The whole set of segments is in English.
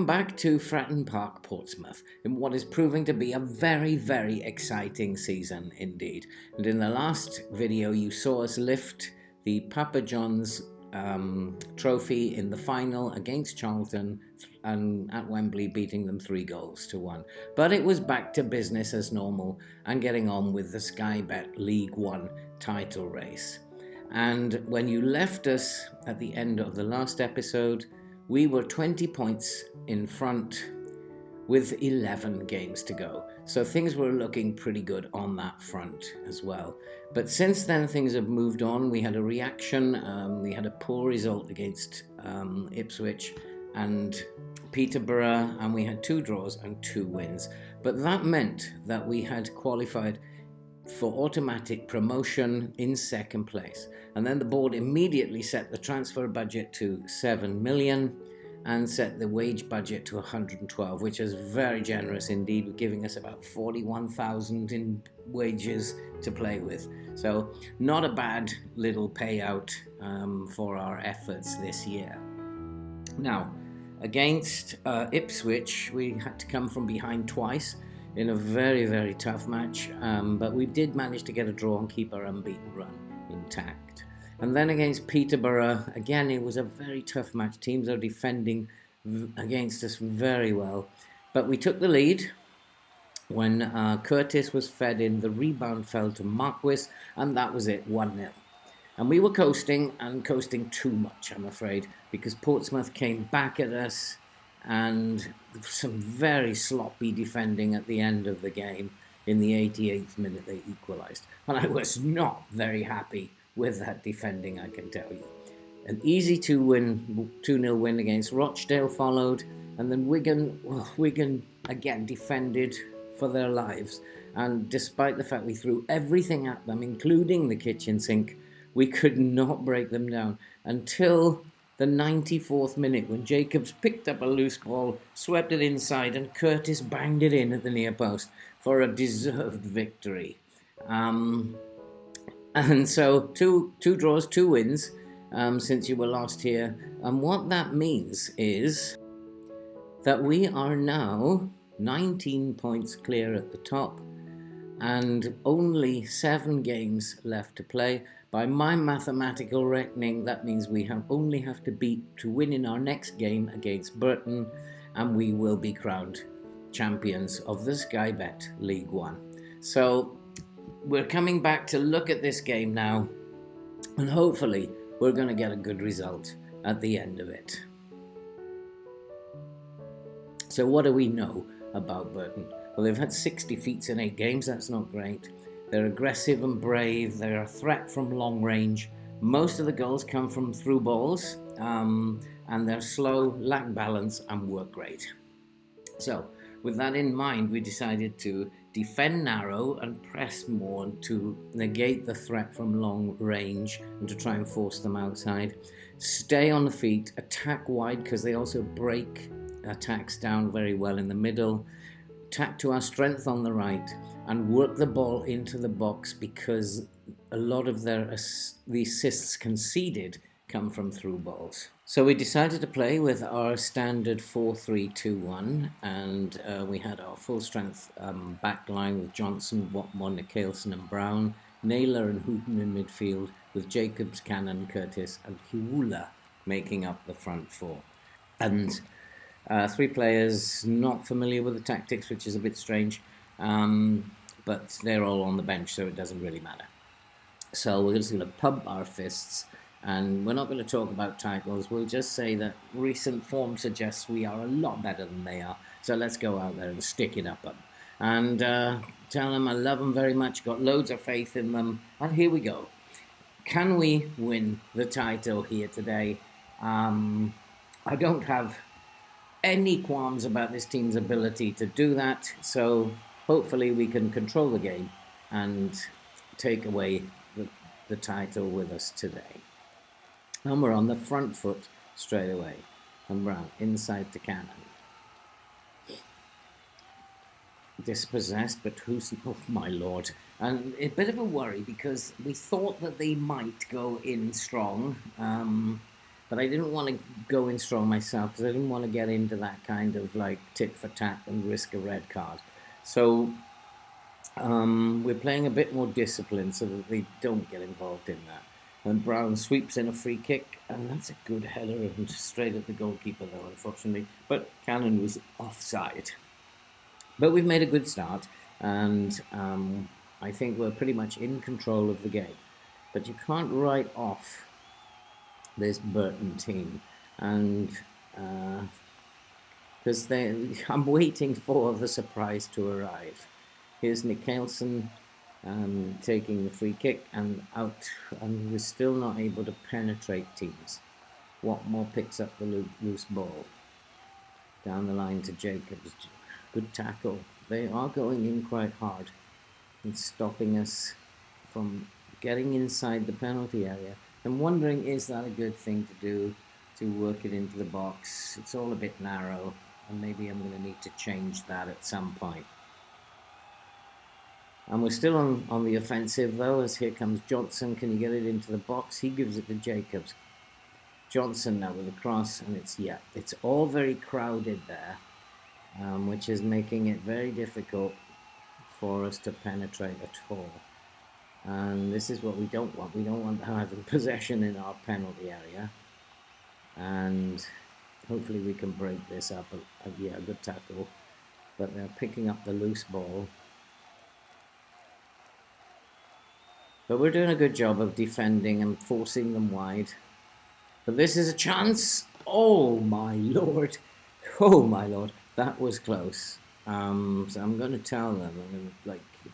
Welcome back to Fratton Park, Portsmouth, in what is proving to be a very, very exciting season indeed. And in the last video, you saw us lift the Papa John's trophy in the final against Charlton and at Wembley, beating them 3-1. But it was back to business as normal and getting on with the Sky Bet League One title race. And when you left us at the end of the last episode, we were 20 points in front with 11 games to go. So things were looking pretty good on that front as well. But since then, things have moved on. We had a reaction. We had a poor result against Ipswich and Peterborough, and we had 2 draws and 2 wins. But that meant that we had qualified for automatic promotion in second place. And then the board immediately set the transfer budget to 7 million and set the wage budget to 112, which is very generous indeed, giving us about 41,000 in wages to play with. So not a bad little payout for our efforts this year. Now, against Ipswich, we had to come from behind twice in a very, very tough match, but we did manage to get a draw and keep our unbeaten run intact. And then against Peterborough, again, it was a very tough match. Teams are defending against us very well. But we took the lead when Curtis was fed in. The rebound fell to Marquis, and that was it, 1-0. And we were coasting, and coasting too much, I'm afraid, because Portsmouth came back at us, and some very sloppy defending at the end of the game. In the 88th minute, they equalised. And I was not very happy with that defending, I can tell you. An easy 2-0 win against Rochdale followed, and then Wigan again defended for their lives. And despite the fact we threw everything at them, including the kitchen sink, we could not break them down until the 94th minute, when Jacobs picked up a loose ball, swept it inside, and Curtis banged it in at the near post for a deserved victory. And so two draws, 2 wins since you were last here. And what that means is that we are now 19 points clear at the top and only 7 games left to play. By my mathematical reckoning, that means we only have to win in our next game against Burton, and we will be crowned champions of the Sky Bet League One. So we're coming back to look at this game now, and hopefully we're going to get a good result at the end of it. So what do we know about Burton? Well, they've had 6 defeats in 8 games. That's not great. They're aggressive and brave. They're a threat from long range. Most of the goals come from through balls, and they're slow, lack balance, and work rate. So with that in mind, we decided to defend narrow and press more to negate the threat from long range and to try and force them outside. Stay on the feet, attack wide, because they also break attacks down very well in the middle. Attack to our strength on the right and work the ball into the box, because a lot of the assists conceded come from through balls. So we decided to play with our standard 4-3-2-1, and we had our full strength back line with Johnson, Watmore, Nicholson and Brown, Naylor and Hooton in midfield, with Jacobs, Cannon, Curtis and Hiwula making up the front 4. And 3 players not familiar with the tactics, which is a bit strange, but they're all on the bench, so it doesn't really matter. So we're just going to pump our fists, and we're not going to talk about titles. We'll just say that recent form suggests we are a lot better than they are. So let's go out there and stick it up them. And tell them I love them very much, got loads of faith in them. And here we go. Can we win the title here today? I don't have any qualms about this team's ability to do that. So hopefully we can control the game and take away the title with us today. And we're on the front foot straight away. And Brown inside to Cannon. Dispossessed, but who's... Oh, my lord. And a bit of a worry, because we thought that they might go in strong. but I didn't want to go in strong myself because I didn't want to get into that kind of like tit for tat and risk a red card. So we're playing a bit more disciplined so that they don't get involved in that. And Brown sweeps in a free kick, and that's a good header and straight at the goalkeeper, though, unfortunately. But Cannon was offside. But we've made a good start, and I think we're pretty much in control of the game. But you can't write off this Burton team, and because I'm waiting for the surprise to arrive. Here's Nick Nielsen taking the free kick and out, and we're still not able to penetrate teams. Watmore picks up the loose ball down the line to Jacobs. Good tackle. They are going in quite hard and stopping us from getting inside the penalty area. I'm wondering, is that a good thing to do, to work it into the box? It's all a bit narrow, and maybe I'm going to need to change that at some point. And we're still on the offensive, though, as here comes Johnson. Can you get it into the box? He gives it to Jacobs. Johnson now with a cross, and it's all very crowded there, which is making it very difficult for us to penetrate at all. And this is what we don't want. We don't want having possession in our penalty area. And hopefully we can break this up. A good tackle. But they're picking up the loose ball. But we're doing a good job of defending and forcing them wide. But this is a chance. Oh my lord. Oh my lord. That was close. So I'm going to tell them,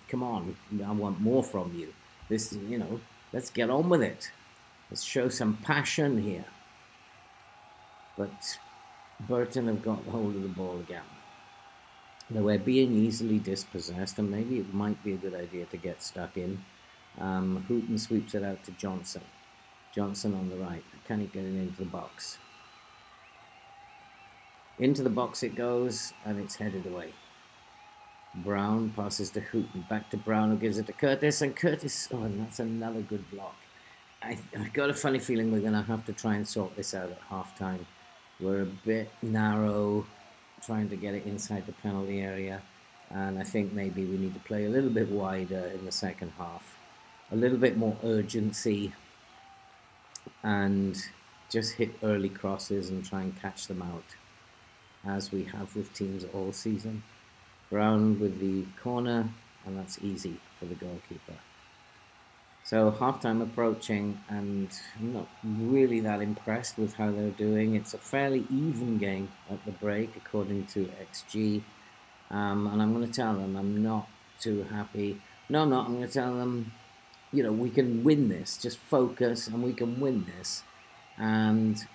come on, I want more from you. This, let's get on with it. Let's show some passion here. But Burton have got hold of the ball again. Now we're being easily dispossessed, and maybe it might be a good idea to get stuck in. Hooton sweeps it out to Johnson. Johnson on the right. Can he get it into the box? Into the box it goes, and it's headed away. Brown passes to Hooton. Back to Brown, who gives it to Curtis. And Curtis, and that's another good block. I've got a funny feeling we're going to have to try and sort this out at half-time. We're a bit narrow, trying to get it inside the penalty area. And I think maybe we need to play a little bit wider in the second half. A little bit more urgency, and just hit early crosses and try and catch them out, as we have with teams all season. Brown with the corner, and that's easy for the goalkeeper. So half-time approaching, and I'm not really that impressed with how they're doing. It's a fairly even game at the break, according to XG. And I'm going to tell them I'm not too happy. No, I'm not. I'm going to tell them, we can win this. Just focus, and we can win this. And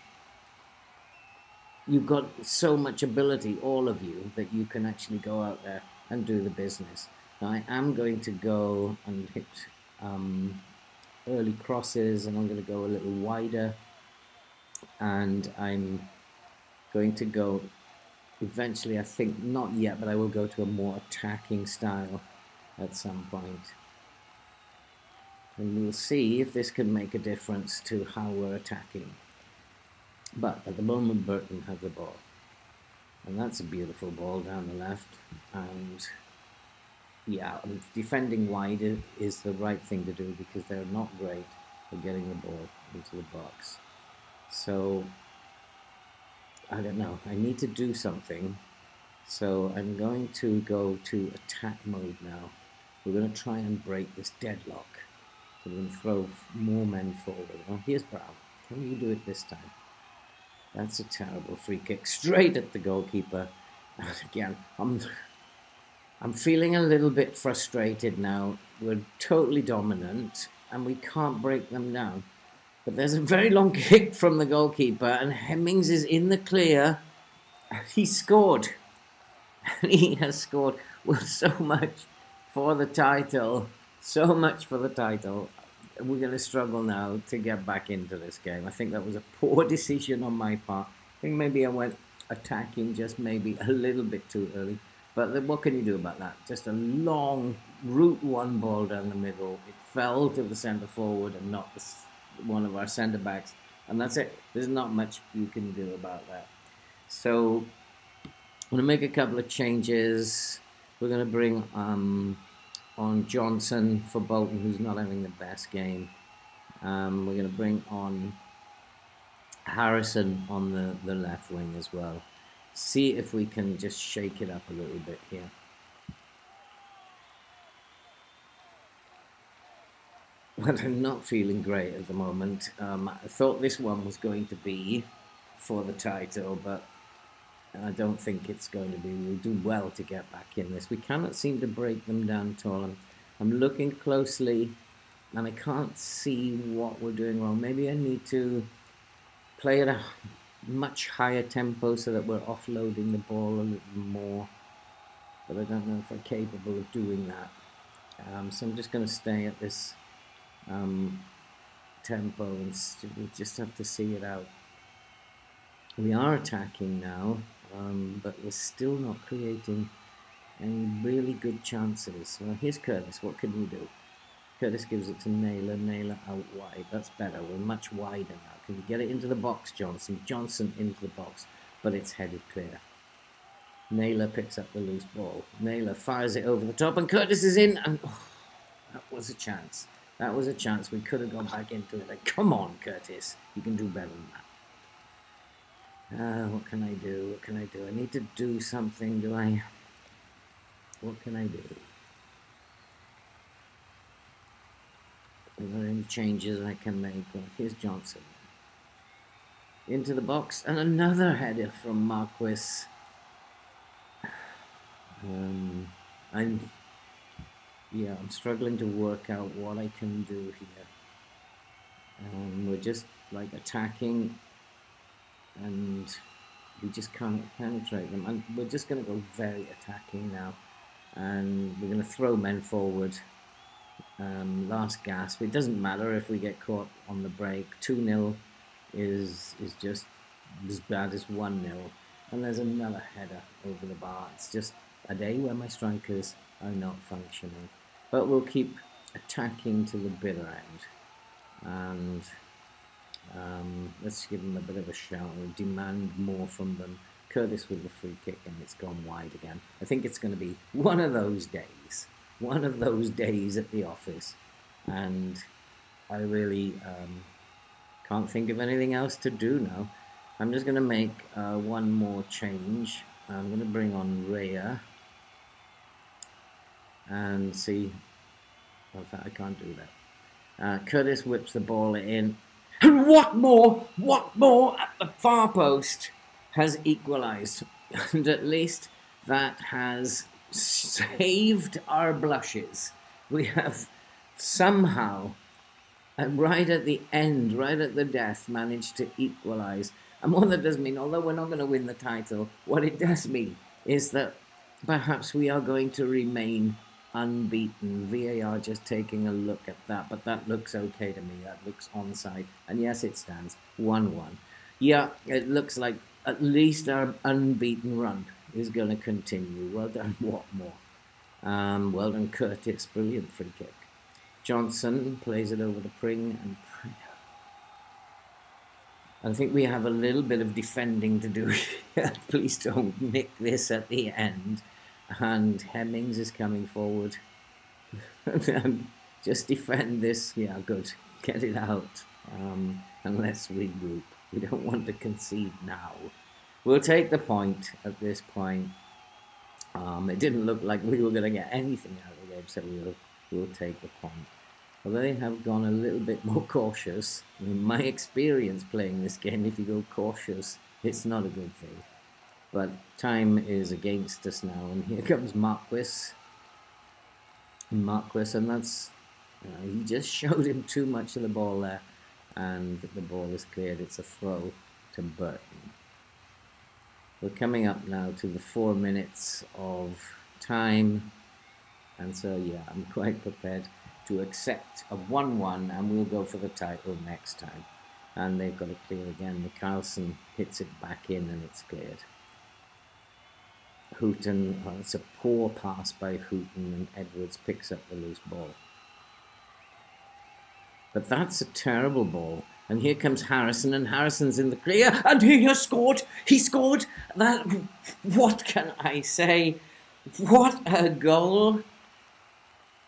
you've got so much ability, all of you, that you can actually go out there and do the business. Now, I am going to go and hit early crosses, and I'm going to go a little wider. And I'm going to go, eventually, I think, not yet, but I will go to a more attacking style at some point. And we'll see if this can make a difference to how we're attacking. But at the moment, Burton have the ball. And that's a beautiful ball down the left. And defending wide is the right thing to do, because they're not great at getting the ball into the box. So, I don't know. I need to do something. So I'm going to go to attack mode now. We're going to try and break this deadlock. So we're going to throw more men forward. Oh, here's Brown. Can you do it this time? That's a terrible free kick, straight at the goalkeeper. And again, I'm feeling a little bit frustrated now. We're totally dominant, and we can't break them down. But there's a very long kick from the goalkeeper, and Hemmings is in the clear. He scored. And he has scored. Well, so much for the title. So much for the title. We're going to struggle now to get back into this game. I think that was a poor decision on my part. I think maybe I went attacking just maybe a little bit too early. But what can you do about that? Just a long route one ball down the middle. It fell to the centre forward and not one of our centre backs. And that's it. There's not much you can do about that. So I'm going to make a couple of changes. We're going to bring on Johnson for Bolton, who's not having the best game. We're going to bring on Harrison on the left wing as well. See if we can just shake it up a little bit here. Well, I'm not feeling great at the moment. I thought this one was going to be for the title, but I don't think it's going to be. We'll do well to get back in this. We cannot seem to break them down at all. I'm looking closely, and I can't see what we're doing wrong. Maybe I need to play at a much higher tempo so that we're offloading the ball a little more. But I don't know if I'm capable of doing that. So I'm just going to stay at this tempo, and we just have to see it out. We are attacking now, but we're still not creating any really good chances. Well, here's Curtis. What can you do? Curtis gives it to Naylor. Naylor out wide. That's better. We're much wider now. Can you get it into the box, Johnson? Johnson into the box, but it's headed clear. Naylor picks up the loose ball. Naylor fires it over the top, and Curtis is in. And that was a chance. That was a chance. We could have gone back into it. Like, come on, Curtis. You can do better than that. What can I do? What can I do? I need to do something. Do I? What can I do? Are there any changes I can make? Well, here's Johnson. Into the box. And another header from Marquis. I'm struggling to work out what I can do here. We're just like attacking, and we just can't penetrate them. And we're just going to go very attacking now, and we're going to throw men forward. Last gasp. It doesn't matter if we get caught on the break. 2-0 is just as bad as 1-0. And there's another header over the bar. It's just a day where my strikers are not functioning. But we'll keep attacking to the bitter end. And let's give them a bit of a shout. We'll demand more from them. Curtis with the free kick, and it's gone wide again. I think it's going to be one of those days. One of those days at the office. And I really can't think of anything else to do now. I'm just going to make one more change. I'm going to bring on Rhea and see. In fact, I can't do that. Curtis whips the ball in. And what more at the far post has equalised. And at least that has saved our blushes. We have somehow, right at the end, right at the death, managed to equalise. And what that does mean, although we're not going to win the title, what it does mean is that perhaps we are going to remain unbeaten. VAR just taking a look at that, but that looks okay to me. That looks onside. And yes, it stands 1-1. Yeah, it looks like at least our unbeaten run is going to continue. Well done, Watmore. Well done, Curtis. Brilliant free kick. Johnson plays it over the Pring, and I think we have a little bit of defending to do here. Please don't nick this at the end. And Hemmings is coming forward. Just defend this. Yeah, good. Get it out. And let's regroup. We don't want to concede now. We'll take the point at this point. It didn't look like we were going to get anything out of the game, so we'll take the point. Although they have gone a little bit more cautious. I mean, my experience playing this game, if you go cautious, it's not a good thing. But time is against us now, and here comes Marquis. And that's... he just showed him too much of the ball there, and the ball is cleared. It's a throw to Burton. We're coming up now to the 4 minutes of time, and so yeah, I'm quite prepared to accept a 1-1, and we'll go for the title next time. And they've got to clear again. Mikkelsen hits it back in, and it's cleared. Houghton, it's a poor pass by Houghton, and Edwards picks up the loose ball. But that's a terrible ball. And here comes Harrison, and Harrison's in the clear, and he has scored. He scored. That. What can I say? What a goal.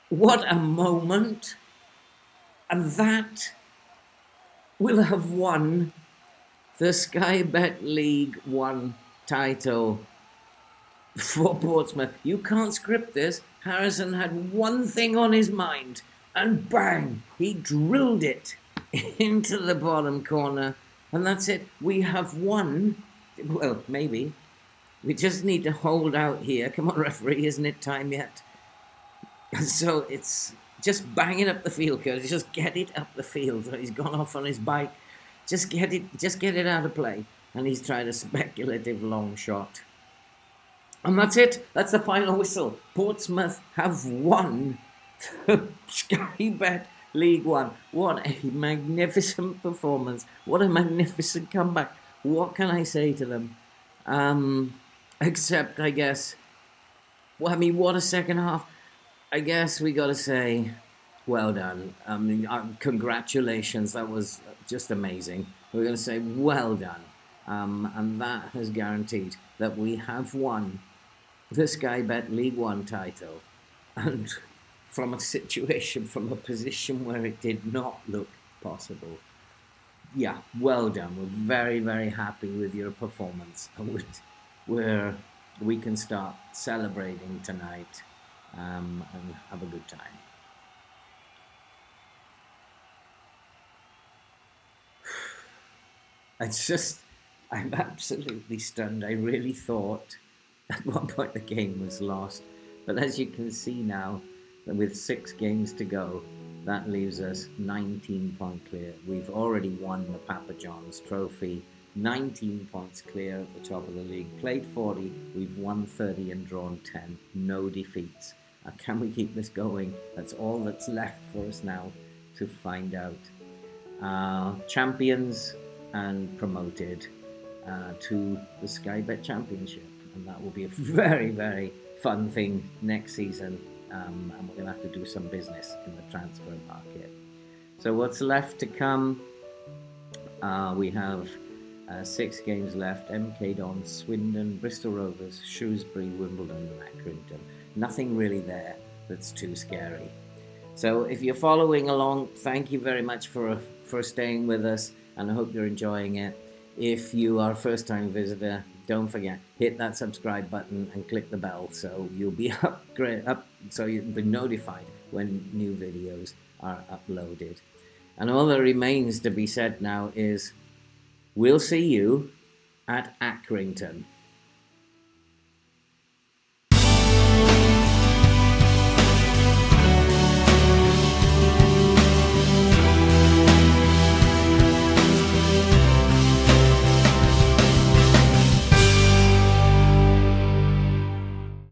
What a moment. And that will have won the Sky Bet League One title for Portsmouth. You can't script this. Harrison had one thing on his mind, and bang, he drilled it into the bottom corner, and that's it. We have won. Well, maybe. We just need to hold out here. Come on, referee, isn't it time yet? So it's just bang it up the field, Curtis. Just get it up the field. He's gone off on his bike. Just get it out of play. And he's tried a speculative long shot. And that's it. That's the final whistle. Portsmouth have won the Sky Bet League One. What a magnificent performance. What a magnificent comeback. What can I say to them? Except, I guess, well, I mean, what a second half. I guess we got to say, well done. I mean, congratulations. That was just amazing. We're going to say, well done. And that has guaranteed that we have won the Sky Bet League One title. And from a situation, from a position where it did not look possible. Yeah, well done. We're very, very happy with your performance. And we can start celebrating tonight and have a good time. I'm absolutely stunned. I really thought at one point the game was lost. But as you can see now, with 6 games to go, that leaves us 19 points clear. We've already won the Papa John's trophy. 19 points clear at the top of the league. Played 40, we've won 30 and drawn 10. No defeats. Can we keep this going? That's all that's left for us now to find out. Champions and promoted to the Sky Bet Championship. And that will be a very, very fun thing next season. And we're going to have to do some business in the transfer market. So what's left to come? We have 6 games left. MK Dons, Swindon, Bristol Rovers, Shrewsbury, Wimbledon and Accrington. Nothing really there that's too scary. So if you're following along, thank you very much for staying with us, and I hope you're enjoying it. If you are a first-time visitor, don't forget, hit that subscribe button and click the bell so you'll be so you'll be notified when new videos are uploaded. And all that remains to be said now is we'll see you at Accrington.